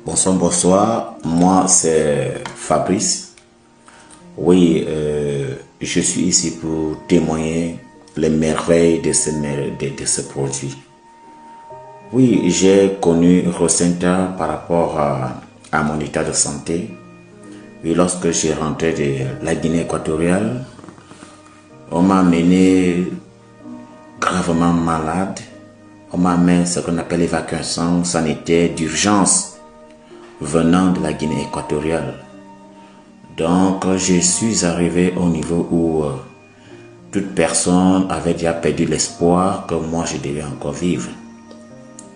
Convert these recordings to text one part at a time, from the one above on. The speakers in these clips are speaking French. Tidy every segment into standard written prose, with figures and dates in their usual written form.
Bonsoir, bonsoir. Moi, c'est Fabrice. Oui, je suis ici pour témoigner les merveilles de ce produit. Oui, j'ai connu Rosenta par rapport à mon état de santé. Oui, lorsque j'ai rentré de la Guinée équatoriale, on m'a amené gravement malade. On m'a amené ce qu'on appelle l'évacuation sanitaire d'urgence venant de la Guinée équatoriale. Donc, je suis arrivé au niveau où toute personne avait déjà perdu l'espoir que moi je devais encore vivre.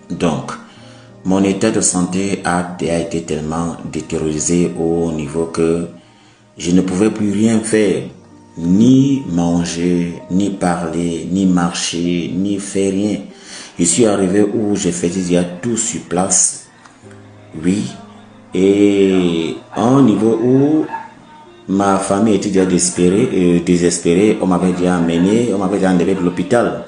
Donc, mon état de santé a été tellement détériorisé au niveau que je ne pouvais plus rien faire, ni manger, ni parler, ni marcher, ni faire rien. Je suis arrivé où je faisais déjà tout sur place, oui, et à un niveau où ma famille était déjà désespérée, on m'avait déjà amené, on m'avait déjà enlevé de l'hôpital.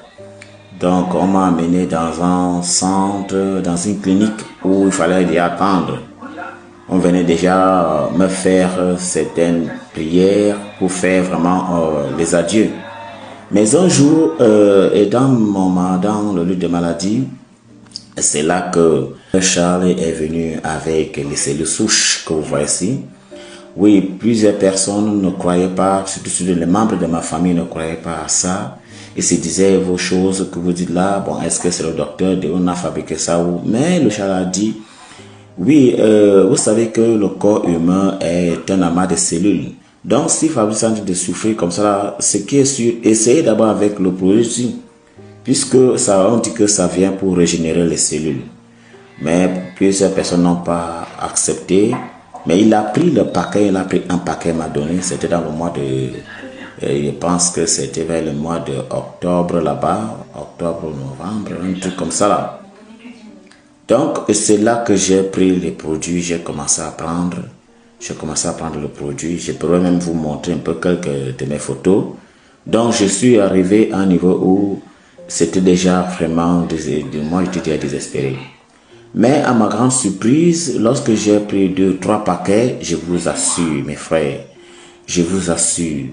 Donc on m'a amené dans un centre, dans une clinique où il fallait déjà attendre. On venait déjà me faire certaines prières pour faire vraiment les adieux. Mais un jour, dans le lieu de maladie, c'est là que Charles est venu avec les cellules souches que vous voyez ici. Oui, plusieurs personnes ne croyaient pas, surtout les membres de ma famille ne croyaient pas à ça. Ils se disaient vos choses que vous dites là, bon, est-ce que c'est le docteur on a fabriqué ça ou... Mais le Charles a dit, oui, vous savez que le corps humain est un amas de cellules. Donc, si Fabrice est en train de souffrir comme ça, ce qui est sûr, essayez d'abord avec le produit, puisque ça, on dit que ça vient pour régénérer les cellules. Mais plusieurs personnes n'ont pas accepté. Mais il a pris le paquet, il a pris un paquet, m'a donné, c'était dans le mois de... Je pense que c'était vers le mois de octobre là-bas, octobre, novembre, un truc comme ça là. Donc, c'est là que j'ai pris les produits, j'ai commencé à prendre le produit. Je pourrais même vous montrer un peu quelques de mes photos. Donc, je suis arrivé à un niveau où c'était déjà vraiment, moi j'étais déjà désespéré. Mais à ma grande surprise, lorsque j'ai pris 2-3 paquets, je vous assure, mes frères, je vous assure,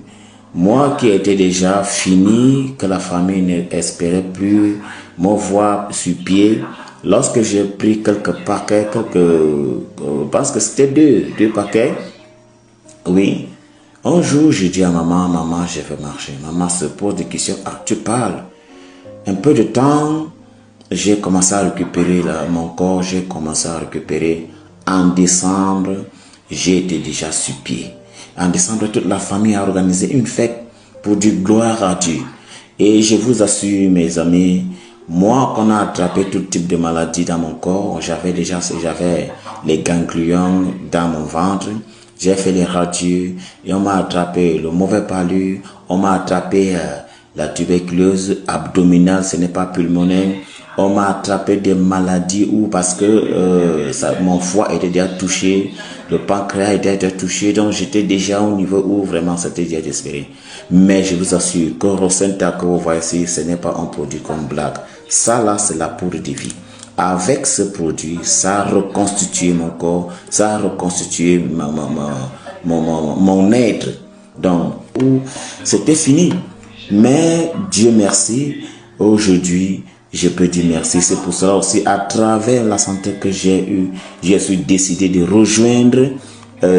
moi qui étais déjà fini, que la famille n'espérait plus me voir sur pied, lorsque j'ai pris quelques paquets, parce que c'était deux paquets, oui, un jour je dis à maman, je vais marcher. Maman se pose des questions, ah, tu parles. Un peu de temps, j'ai commencé à récupérer mon corps, j'ai commencé à récupérer. En décembre, j'ai été déjà sur pied. En décembre, toute la famille a organisé une fête pour dire gloire à Dieu. Et je vous assure, mes amis, moi, qu'on a attrapé tout type de maladie dans mon corps, j'avais les ganglions dans mon ventre, j'ai fait les radios et on m'a attrapé le mauvais palu, on m'a attrapé la tuberculose abdominale, ce n'est pas pulmonaire. On m'a attrapé des maladies où parce que mon foie était déjà touché, le pancréas était déjà touché, donc j'étais déjà au niveau où vraiment c'était déjà désespéré. Mais je vous assure que Rosenta que vous voyez ici, ce n'est pas un produit comme blague. Ça là, c'est la poudre de vie. Avec ce produit, ça a reconstitué mon corps, ça a reconstitué mon être. Donc, c'était fini. Mais Dieu merci, aujourd'hui, je peux dire merci. C'est pour cela aussi, à travers la santé que j'ai eue, je suis décidé de rejoindre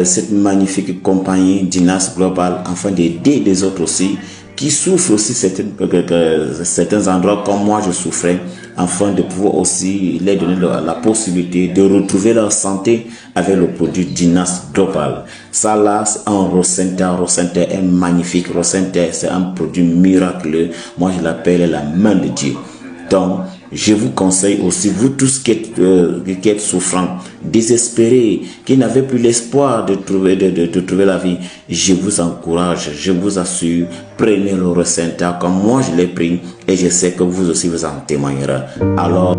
cette magnifique compagnie Dinas Global, afin d'aider les autres aussi, qui souffrent aussi certains endroits comme moi je souffrais, afin de pouvoir aussi les donner la possibilité de retrouver leur santé avec le produit Dinas Global. Ça là, c'est un Rosenta. Rosenta est magnifique. Rosenta, c'est un produit miraculeux. Moi, je l'appelle la main de Dieu. Donc, je vous conseille aussi, vous tous qui êtes souffrants, désespérés, qui n'avez plus l'espoir de trouver la vie, je vous encourage, je vous assure, prenez le Rosenta comme moi je l'ai pris et je sais que vous aussi vous en témoignerez. Alors,